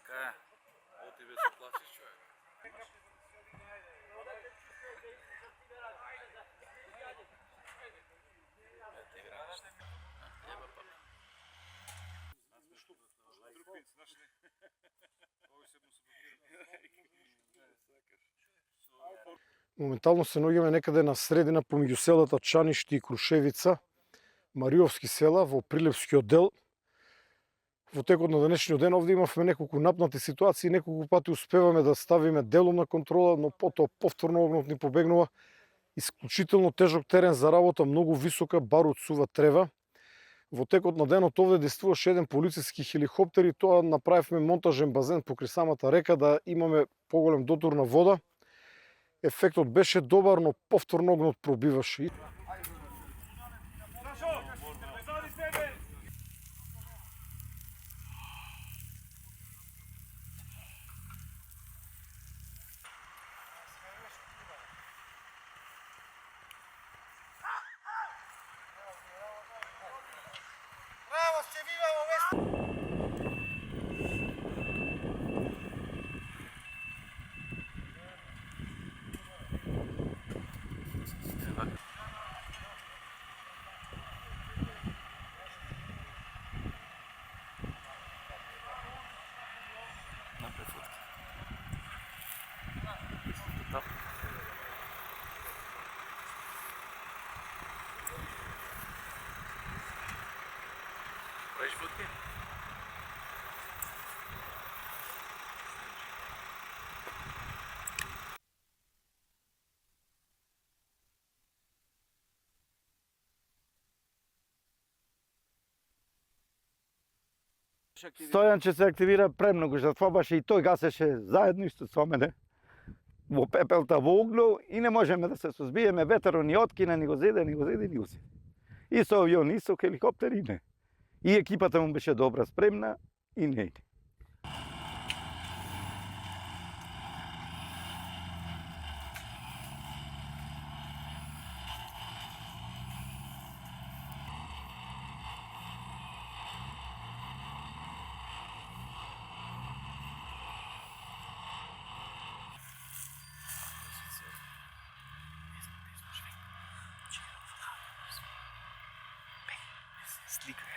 Така е. Оти бе се плашиш, човек. Моментално се наоѓаме некаде на средина помеѓу селата Чаништи и Крушевица, Мариовски села во Прилепскиот дел. Во текот на денешниот ден овде имавме неколку напнати ситуации, неколку пати успеваме да ставиме делумна контрола, но потоа повторно огнот ни побегнува. Исклучително тежок терен за работа, многу висока, барут, сува трева. Во текот на денот овде действуваше еден полициски хеликоптер и тоа направивме монтажен базен покрај самата река да имаме поголем дотур на вода. Ефектот беше добар, но повторно огнот пробиваше. Правиш фотки? Стојанче се активира премногу, затоа и тој гасеше заедно исто со мене во пепелта, во углу и не можеме да се сузбиеме, ветерот ни откина, ни го зеде, ни узи. И со авион, и со хеликоптер, и не. И екипата му беше добра, спремна, и не иде. Слика.